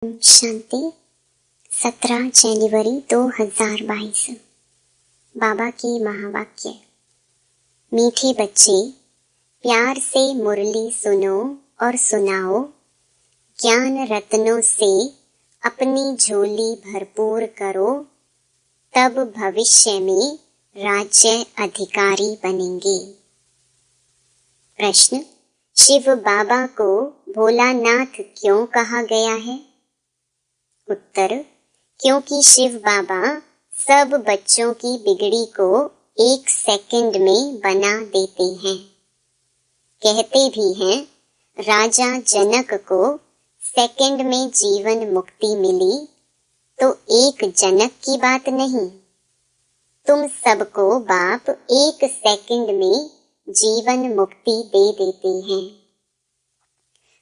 शांति 17 जनवरी 2022। बाबा की महावाक्य। मीठे बच्चे, प्यार से मुरली सुनो और सुनाओ। ज्ञान रत्नों से अपनी झोली भरपूर करो, तब भविष्य में राज्य अधिकारी बनेंगे। प्रश्न: शिव बाबा को भोलानाथ क्यों कहा गया है? उत्तर: क्योंकि शिव बाबा सब बच्चों की बिगड़ी को 1 सेकंड में बना देते हैं। कहते भी हैं, राजा जनक को सेकंड में जीवन मुक्ति मिली तो एक जनक की बात नहीं, तुम सबको बाप 1 सेकंड में जीवन मुक्ति दे देते हैं।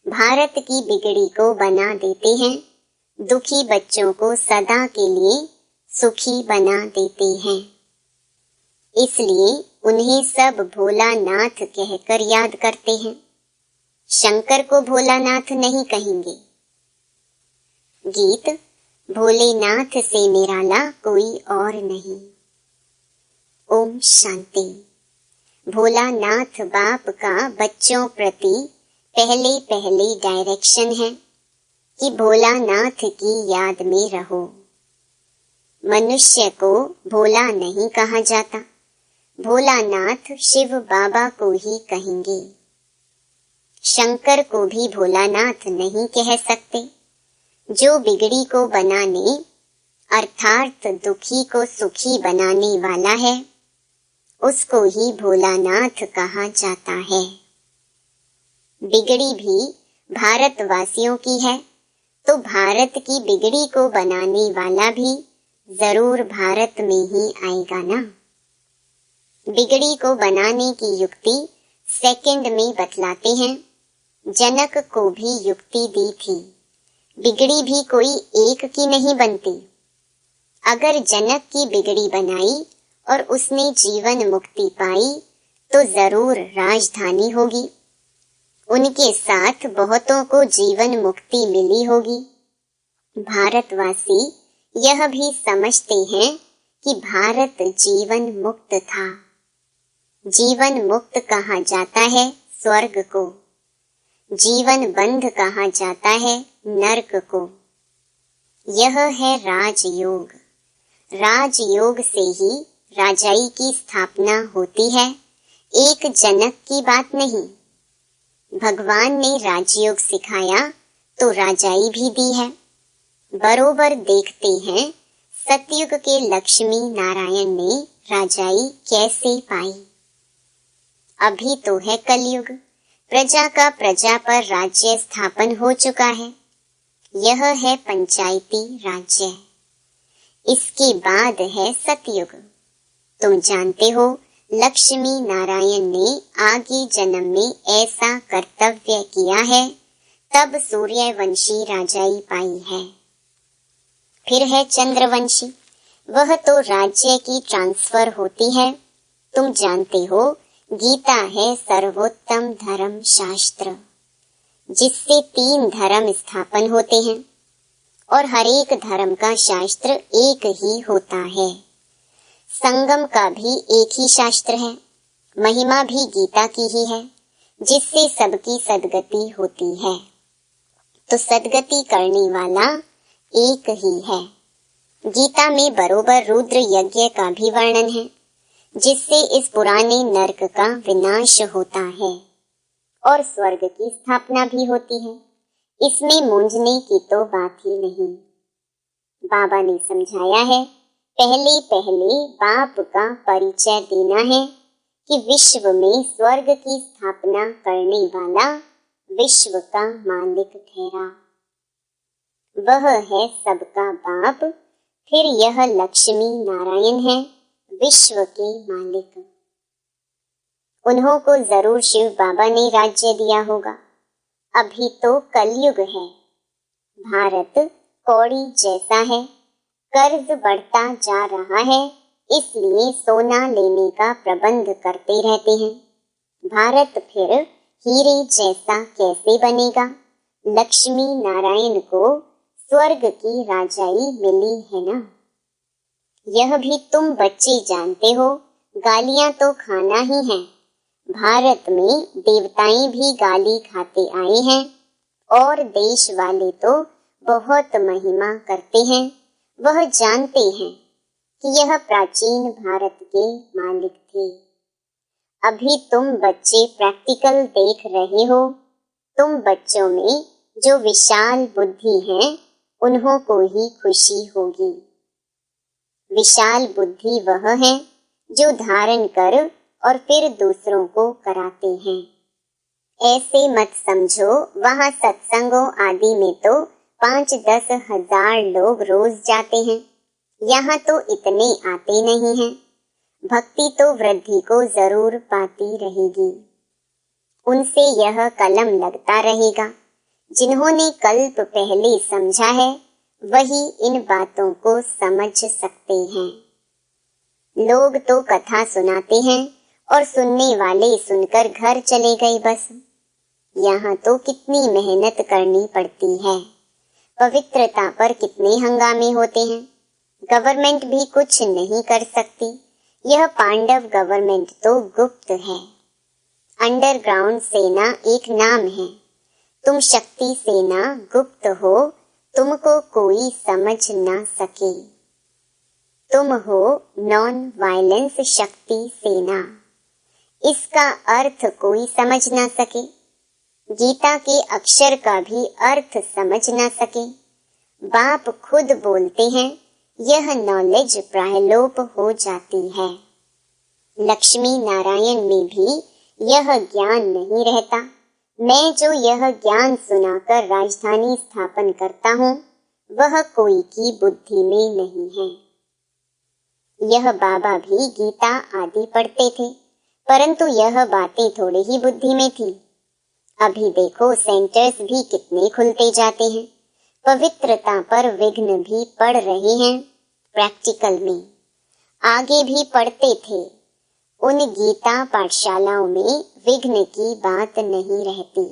भारत की बिगड़ी को बना देते हैं, दुखी बच्चों को सदा के लिए सुखी बना देते हैं। इसलिए उन्हें सब भोलानाथ कहकर याद करते हैं। शंकर को भोलानाथ नहीं कहेंगे। गीत: भोलेनाथ से निराला कोई और नहीं। ओम शांति। भोलानाथ बाप का बच्चों प्रति पहले डायरेक्शन है कि भोलानाथ की याद में रहो। मनुष्य को भोला नहीं कहा जाता, भोलानाथ शिव बाबा को ही कहेंगे। शंकर को भी भोलानाथ नहीं कह सकते। जो बिगड़ी को बनाने अर्थात दुखी को सुखी बनाने वाला है, उसको ही भोलानाथ कहा जाता है। बिगड़ी भी भारतवासियों की है, तो भारत की बिगड़ी को बनाने वाला भी जरूर भारत में ही आएगा ना। बिगड़ी को बनाने की युक्ति सेकंड में बतलाते हैं। जनक को भी युक्ति दी थी। बिगड़ी भी कोई एक की नहीं बनती। अगर जनक की बिगड़ी बनाई और उसने जीवन मुक्ति पाई तो जरूर राजधानी होगी। उनके साथ बहुतों को जीवन मुक्ति मिली होगी। भारतवासी यह भी समझते हैं कि भारत जीवन मुक्त था। जीवन मुक्त कहा जाता है स्वर्ग को, जीवन बंध कहा जाता है नरक को। यह है राजयोग। राजयोग से ही राजाई की स्थापना होती है, एक जनक की बात नहीं। भगवान ने राजयोग सिखाया तो राजाई भी दी है। बरोबर देखते हैं सतयुग के लक्ष्मी नारायण ने राजाई कैसे पाई। अभी तो है कलयुग, प्रजा का प्रजा पर राज्य स्थापन हो चुका है। यह है पंचायती राज्य। इसके बाद है सतयुग। तुम जानते हो, लक्ष्मी नारायण ने आगे जन्म में ऐसा कर्तव्य किया है, तब सूर्यवंशी राजाई पाई है। फिर है चंद्रवंशी, वह तो राज्य की ट्रांसफर होती है। तुम जानते हो, गीता है सर्वोत्तम धर्म शास्त्र, जिससे 3 धर्म स्थापन होते हैं और हर एक धर्म का शास्त्र एक ही होता है। संगम का भी एक ही शास्त्र है। महिमा भी गीता की ही है, जिससे सबकी सद्गति होती है। तो सद्गति करने वाला एक ही है। गीता में बरोबर रुद्र यज्ञ का भी वर्णन है, जिससे इस पुराने नरक का विनाश होता है और स्वर्ग की स्थापना भी होती है। इसमें मूंझने की तो बात ही नहीं। बाबा ने समझाया है, पहले बाप का परिचय देना है कि विश्व में स्वर्ग की स्थापना करने वाला विश्व का मालिक ठहरा। वह है सबका बाप। फिर यह लक्ष्मी नारायण है विश्व के मालिक। उन्हों को जरूर शिव बाबा ने राज्य दिया होगा। अभी तो कलयुग है। भारत कौड़ी जैसा है, कर्ज बढ़ता जा रहा है, इसलिए सोना लेने का प्रबंध करते रहते हैं। भारत फिर हीरे जैसा कैसे बनेगा? लक्ष्मी नारायण को स्वर्ग की राजाई मिली है ना। यह भी तुम बच्चे जानते हो, गालियां तो खाना ही है। भारत में देवताएं भी गाली खाते आए हैं और देश वाले तो बहुत महिमा करते हैं। वह जानते हैं कि यह प्राचीन भारत के मालिक थे। अभी तुम बच्चे प्रैक्टिकल देख रहे हो। तुम बच्चों में जो विशाल बुद्धि है उन्हों को ही खुशी होगी। विशाल बुद्धि वह है जो धारण कर और फिर दूसरों को कराते हैं। ऐसे मत समझो वहाँ सत्संगों आदि में तो 5-10 हजार लोग रोज जाते हैं, यहाँ तो इतने आते नहीं हैं। भक्ति तो वृद्धि को जरूर पाती रहेगी। उनसे यह कलम लगता रहेगा। जिन्होंने कल्प पहले समझा है वही इन बातों को समझ सकते हैं। लोग तो कथा सुनाते हैं और सुनने वाले सुनकर घर चले गए बस। यहाँ तो कितनी मेहनत करनी पड़ती है। पवित्रता पर कितने हंगामे होते हैं। गवर्नमेंट भी कुछ नहीं कर सकती। यह पांडव गवर्नमेंट तो गुप्त है। अंडरग्राउंड सेना एक नाम है। तुम शक्ति सेना गुप्त हो, तुमको कोई समझ ना सके। तुम हो नॉन वायलेंस शक्ति सेना। इसका अर्थ कोई समझ ना सके। गीता के अक्षर का भी अर्थ समझ ना सके। बाप खुद बोलते हैं यह नॉलेज प्रायलोप हो जाती है। लक्ष्मी नारायण में भी यह ज्ञान नहीं रहता। मैं जो यह ज्ञान सुनाकर राजधानी स्थापन करता हूँ वह कोई की बुद्धि में नहीं है। यह बाबा भी गीता आदि पढ़ते थे, परंतु यह बातें थोड़ी ही बुद्धि में थी। अभी देखो सेंटर्स भी कितने खुलते जाते हैं। पवित्रता पर विघ्न भी पड़ रहे हैं। प्रैक्टिकल में आगे भी पढ़ते थे। उन गीता पाठशालाओं में विघ्न की बात नहीं रहती।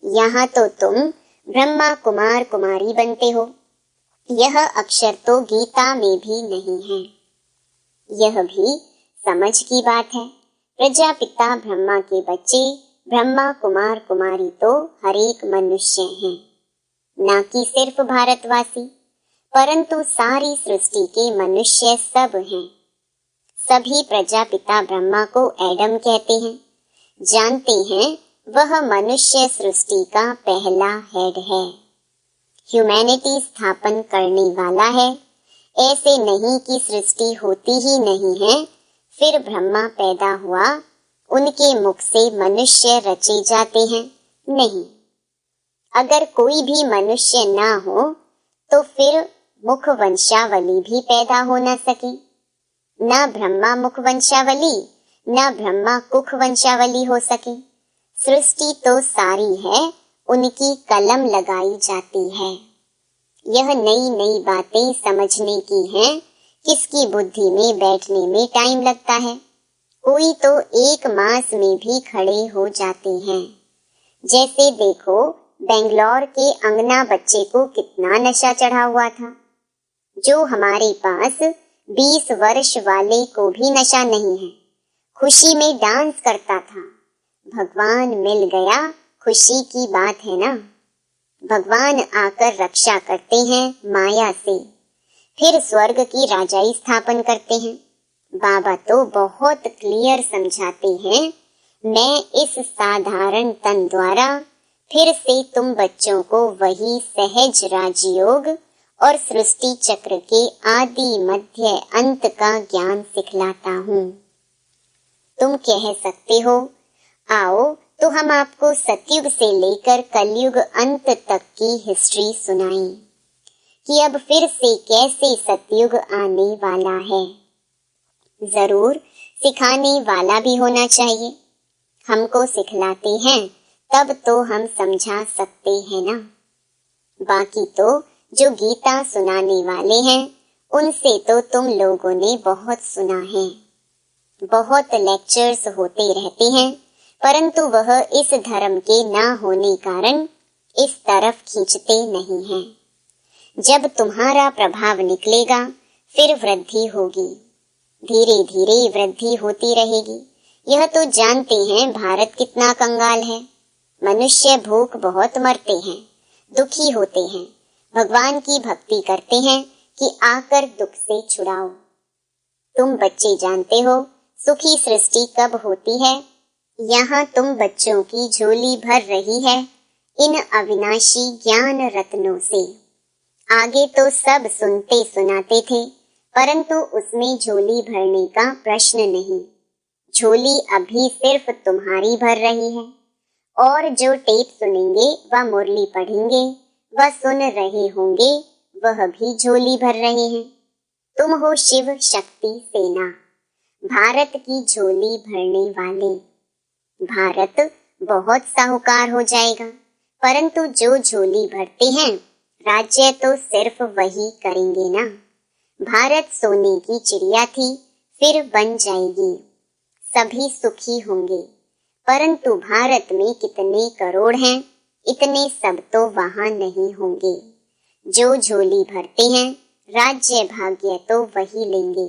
यहाँ तो तुम ब्रह्मा कुमार कुमारी बनते हो। यह अक्षर तो गीता में भी नहीं है। यह भी समझ की बात है। प्रजापिता ब्रह्मा के बच्चे ब्रह्मा कुमार कुमारी तो हर एक मनुष्य हैं, ना कि सिर्फ भारतवासी, परंतु सारी सृष्टि के मनुष्य सब हैं। सभी प्रजापिता ब्रह्मा को एडम कहते हैं। जानते हैं वह मनुष्य सृष्टि का पहला हेड है। ह्यूमैनिटी स्थापन करने वाला है। ऐसे नहीं कि सृष्टि होती ही नहीं है, फिर ब्रह्मा पैदा हुआ, उनके मुख से मनुष्य रचे जाते हैं। नहीं, अगर कोई भी मनुष्य ना हो तो फिर मुख वंशावली भी पैदा हो न सके। ना ब्रह्मा मुख वंशावली, ना ब्रह्मा कुख वंशावली हो सके। सृष्टि तो सारी है, उनकी कलम लगाई जाती है। यह नई नई बातें समझने की हैं। किसकी बुद्धि में बैठने में टाइम लगता है। कोई तो 1 मास में भी खड़े हो जाते हैं। जैसे देखो बेंगलोर के अंगना बच्चे को कितना नशा चढ़ा हुआ था। जो हमारे पास 20 वर्ष वाले को भी नशा नहीं है। खुशी में डांस करता था। भगवान मिल गया, खुशी की बात है ना। भगवान आकर रक्षा करते हैं माया से, फिर स्वर्ग की राजाई स्थापन करते हैं। बाबा तो बहुत क्लियर समझाते हैं, मैं इस साधारण तन द्वारा फिर से तुम बच्चों को वही सहज राजयोग और सृष्टि चक्र के आदि मध्य अंत का ज्ञान सिखलाता हूँ। तुम कह सकते हो आओ तो हम आपको सतयुग से लेकर कलयुग अंत तक की हिस्ट्री सुनाएं कि अब फिर से कैसे सतयुग आने वाला है। जरूर सिखाने वाला भी होना चाहिए। हमको सिखलाते हैं तब तो हम समझा सकते हैं ना। बाकी तो जो गीता सुनाने वाले हैं उनसे तो तुम लोगों ने बहुत सुना है। बहुत लेक्चर्स होते रहते हैं, परंतु वह इस धर्म के ना होने कारण इस तरफ खींचते नहीं हैं। जब तुम्हारा प्रभाव निकलेगा फिर वृद्धि होगी, धीरे धीरे वृद्धि होती रहेगी। यह तो जानते हैं भारत कितना कंगाल है। मनुष्य भूख बहुत मरते हैं, दुखी होते हैं, भगवान की भक्ति करते हैं कि आकर दुख से छुड़ाओ। तुम बच्चे जानते हो सुखी सृष्टि कब होती है? यहाँ तुम बच्चों की झोली भर रही है इन अविनाशी ज्ञान रत्नों से। आगे तो सब सुनते सुनाते थे, परंतु उसमें झोली भरने का प्रश्न नहीं। झोली अभी सिर्फ तुम्हारी भर रही है, और जो टेप सुनेंगे व मुरली पढ़ेंगे व सुन रहे होंगे वह भी झोली भर रहे हैं। तुम हो शिव शक्ति सेना, भारत की झोली भरने वाले। भारत बहुत साहूकार हो जाएगा, परंतु जो झोली भरते हैं राज्य तो सिर्फ वही करेंगे ना। भारत सोने की चिड़िया थी, फिर बन जाएगी, सभी सुखी होंगे। परंतु भारत में कितने करोड़ हैं, इतने सब तो वहां नहीं होंगे। जो झोली भरते हैं राज्य भाग्य तो वही लेंगे।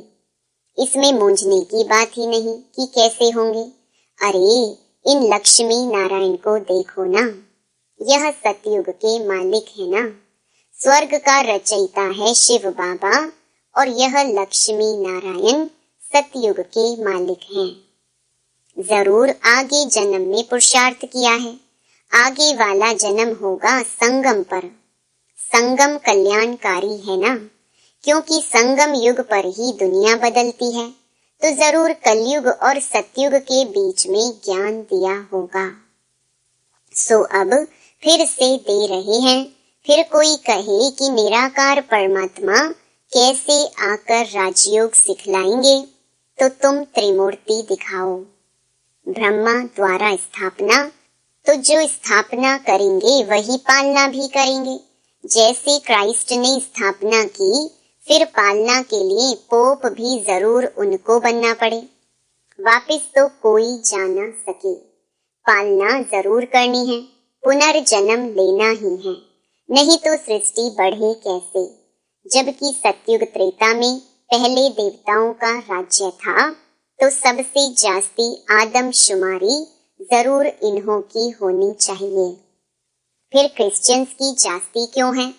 इसमें मूंझने की बात ही नहीं कि कैसे होंगे। अरे इन लक्ष्मी नारायण को देखो ना, यह सतयुग के मालिक है ना। स्वर्ग का रचयिता है शिव बाबा और यह लक्ष्मी नारायण सतयुग के मालिक हैं। जरूर आगे जन्म में पुरुषार्थ किया है, आगे वाला जन्म होगा संगम पर। संगम कल्याणकारी है ना, क्योंकि संगम युग पर ही दुनिया बदलती है, तो जरूर कलयुग और सतयुग के बीच में ज्ञान दिया होगा। सो अब फिर से दे रहे हैं। फिर कोई कहे कि निराकार परमात्मा कैसे आकर राजयोग सिखलाएंगे, तो तुम त्रिमूर्ति दिखाओ। ब्रह्मा द्वारा स्थापना, तो जो स्थापना करेंगे वही पालना भी करेंगे। जैसे क्राइस्ट ने स्थापना की, फिर पालना के लिए पोप भी जरूर उनको बनना पड़े। वापिस तो कोई जा ना सके, पालना जरूर करनी है, पुनर्जन्म लेना ही है, नहीं तो सृष्टि बढ़े कैसे। जबकि सतयुग त्रेता में पहले देवताओं का राज्य था, तो सबसे जास्ती आदमशुमारी जरूर इन्हों की होनी चाहिए। फिर क्रिश्चियंस की जास्ती क्यों है?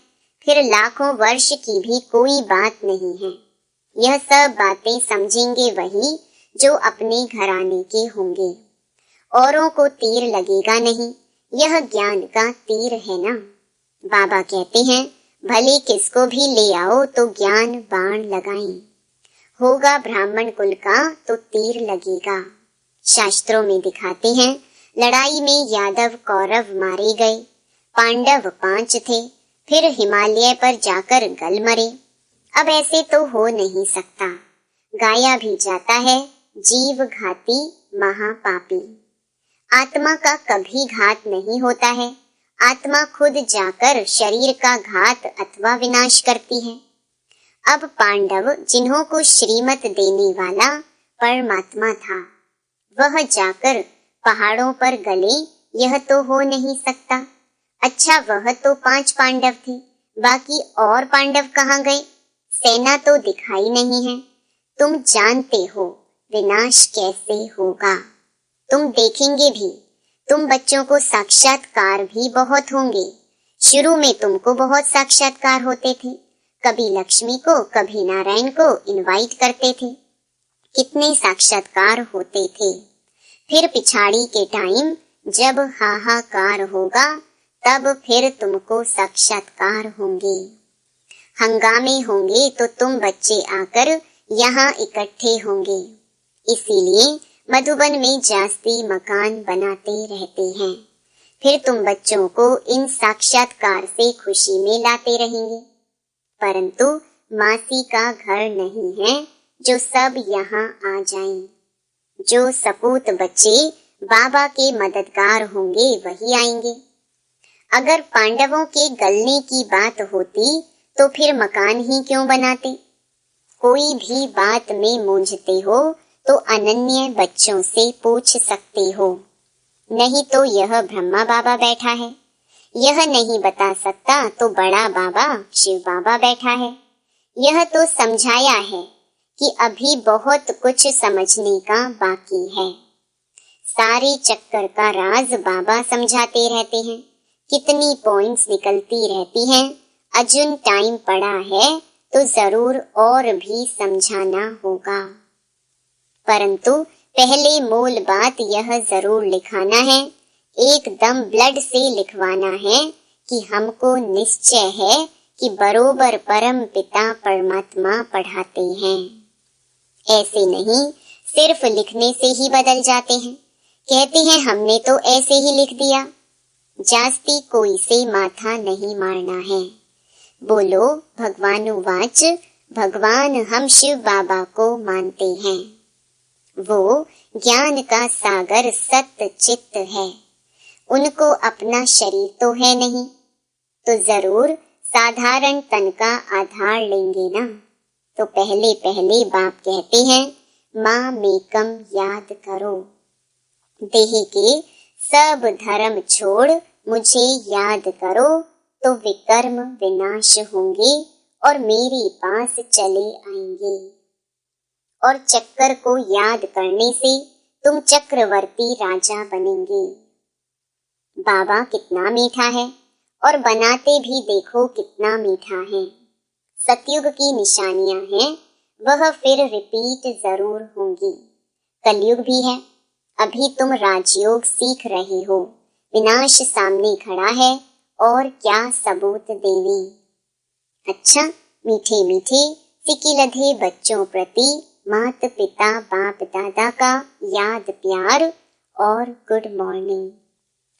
फिर लाखों वर्ष की भी कोई बात नहीं है। यह सब बातें समझेंगे वही जो अपने घराने के होंगे। औरों को तीर लगेगा नहीं, यह ज्ञान का तीर है ना। बाबा कहते हैं भले किसको भी ले आओ तो ज्ञान बाण लगाएं। होगा ब्राह्मण कुल का तो तीर लगेगा। शास्त्रों में दिखाते हैं लड़ाई में यादव कौरव मारे गए, पांडव 5 थे, फिर हिमालय पर जाकर गल मरे। अब ऐसे तो हो नहीं सकता। गाया भी जाता है जीव घाती महापापी। आत्मा का कभी घात नहीं होता है, आत्मा खुद जाकर शरीर का घात अथवा विनाश करती है। अब पांडव जिन्हों को श्रीमत देने वाला परमात्मा था, वह जाकर पहाड़ों पर गले, यह तो हो नहीं सकता। अच्छा वह तो 5 पांडव थे, बाकी और पांडव कहाँ गए? सेना तो दिखाई नहीं है। तुम जानते हो विनाश कैसे होगा, तुम देखेंगे भी। तुम बच्चों को साक्षात्कार भी बहुत होंगे। शुरू में तुमको बहुत साक्षात्कार होते थे, कभी लक्ष्मी को कभी नारायण को इनवाइट करते थे, कितने साक्षात्कार होते थे। फिर पिछाड़ी के टाइम जब हाहाकार होगा, तब फिर तुमको साक्षात्कार होंगे। हंगामे होंगे तो तुम बच्चे आकर यहाँ इकट्ठे होंगे। इसीलिए मधुबन में जास्ती मकान बनाते रहते हैं। फिर तुम बच्चों को इन साक्षात्कार से खुशी में लाते रहेंगे। परंतु मासी का घर नहीं है जो सब यहाँ आ जाएं। जो सपूत बच्चे बाबा के मददगार होंगे वही आएंगे। अगर पांडवों के गलने की बात होती तो फिर मकान ही क्यों बनाते? कोई भी बात में मूंझते हो तो अनन्य बच्चों से पूछ सकते हो, नहीं तो यह ब्रह्मा बाबा बैठा है, यह नहीं बता सकता तो बड़ा बाबा शिव बाबा बैठा है। यह तो समझाया है कि अभी बहुत कुछ समझने का बाकी है। सारे चक्कर का राज बाबा समझाते रहते हैं। कितनी पॉइंट्स निकलती रहती हैं। अजुन टाइम पड़ा है तो जरूर और भी समझाना होगा, परंतु पहले मूल बात यह जरूर लिखाना है, एकदम ब्लड से लिखवाना है कि हमको निश्चय है कि बरोबर परम पिता परमात्मा पढ़ाते हैं। ऐसे नहीं सिर्फ लिखने से ही बदल जाते हैं। कहते हैं हमने तो ऐसे ही लिख दिया। जास्ती कोई से माथा नहीं मारना है। बोलो भगवानुवाच, भगवान हम शिव बाबा को मानते हैं। वो ज्ञान का सागर सत्य चित्त है। उनको अपना शरीर तो है नहीं, तो जरूर साधारण तन का आधार लेंगे ना। तो पहले पहले बाप कहते हैं माँ मेकम याद करो। देह के सब धर्म छोड़ मुझे याद करो, तो विकर्म विनाश होंगे और मेरे पास चले आएंगे। और चक्कर को याद करने से तुम चक्रवर्ती राजा बनेंगे। बाबा कितना मीठा है और बनाते भी देखो कितना मीठा है। सतयुग की निशानियां हैं, वह फिर रिपीट जरूर होंगी। कलयुग भी है, अभी तुम राजयोग सीख रहे हो। विनाश सामने खड़ा है और क्या सबूत देवी। अच्छा, मीठे मीठे सिकिलधे बच्चों प्रति माता पिता बाप दादा का याद प्यार और गुड मॉर्निंग।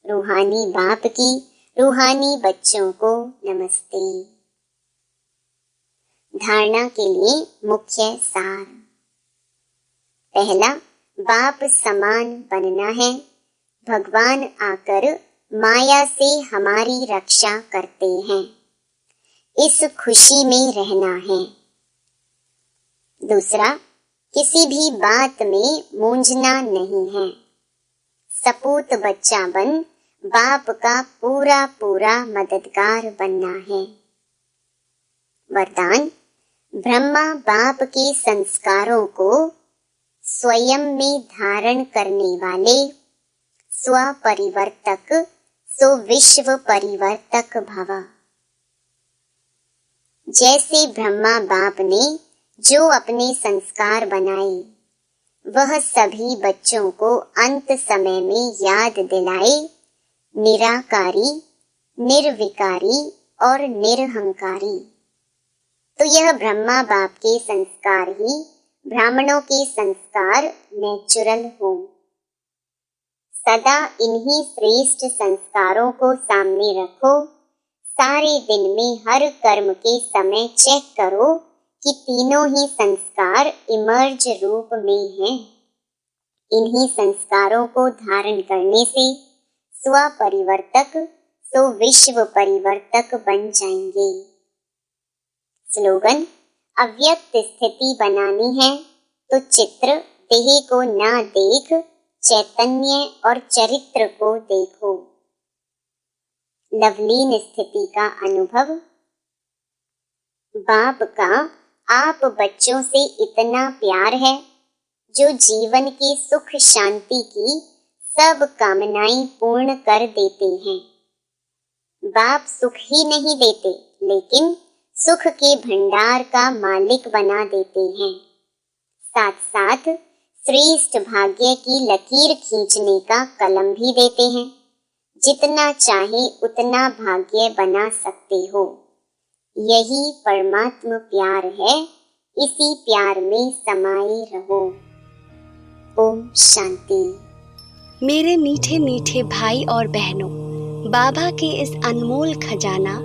रूहानी बाप की रूहानी बच्चों को नमस्ते। धारणा के लिए मुख्य सार। पहला, बाप समान बनना है। भगवान आकर माया से हमारी रक्षा करते हैं, इस खुशी में रहना है। दूसरा, किसी भी बात में मूंझना नहीं है। सपूत बच्चा बन बाप का पूरा पूरा मददगार बनना है। वरदान, ब्रह्मा बाप के संस्कारों को स्वयं में धारण करने वाले स्व परिवर्तक सो विश्व परिवर्तक भव। जैसे ब्रह्मा बाप ने जो अपने संस्कार बनाए, वह सभी बच्चों को अंत समय में याद दिलाए। निराकारी, निर्विकारी और निरहंकारी। तो यह ब्रह्मा बाप के संस्कार ही ब्राह्मणों के संस्कार नेचुरल हो। सदा इन्हीं श्रेष्ठ संस्कारों को सामने रखो। सारे दिन में हर कर्म के समय चेक करो कि तीनों ही संस्कार इमर्ज रूप में हैं। इन्हीं संस्कारों को धारण करने से स्व परिवर्तक सो विश्व परिवर्तक बन जाएंगे। स्लोगन, अव्यक्त स्थिति बनानी है तो चित्र देह को ना देख, चैतन्य और चरित्र को देखो। लवलीन स्थिति का अनुभव। बाप का आप बच्चों से इतना प्यार है जो जीवन की सुख शांति की सब कामनाएं पूर्ण कर देते हैं। बाप सुख ही नहीं देते, लेकिन सुख के भंडार का मालिक बना देते हैं। साथ साथ श्रेष्ठ भाग्य की लकीर खींचने का कलम भी देते हैं। जितना चाहे उतना भाग्य बना सकते हो। यही परमात्म प्यार है, इसी प्यार में समाये रहो। ओम शांति। मेरे मीठे मीठे भाई और बहनों, बाबा के इस अनमोल खजाना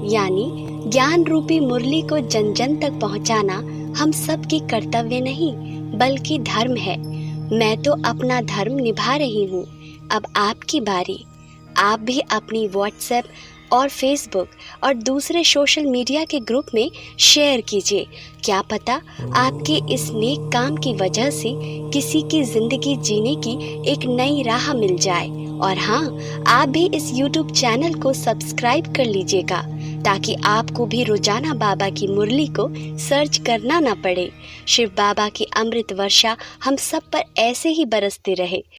यानी ज्ञान रूपी मुरली को जन जन तक पहुंचाना हम सब की कर्तव्य नहीं बल्कि धर्म है। मैं तो अपना धर्म निभा रही हूँ, अब आपकी बारी। आप भी अपनी व्हाट्सएप और फेसबुक और दूसरे सोशल मीडिया के ग्रुप में शेयर कीजिए। क्या पता आपके इस नेक काम की वजह से किसी की जिंदगी जीने की एक नई राह मिल जाए और हाँ, आप भी इस YouTube चैनल को सब्सक्राइब कर लीजिएगा ताकि आपको भी रोजाना बाबा की मुरली को सर्च करना ना पड़े। शिव बाबा की अमृत वर्षा हम सब पर ऐसे ही बरसती रहे।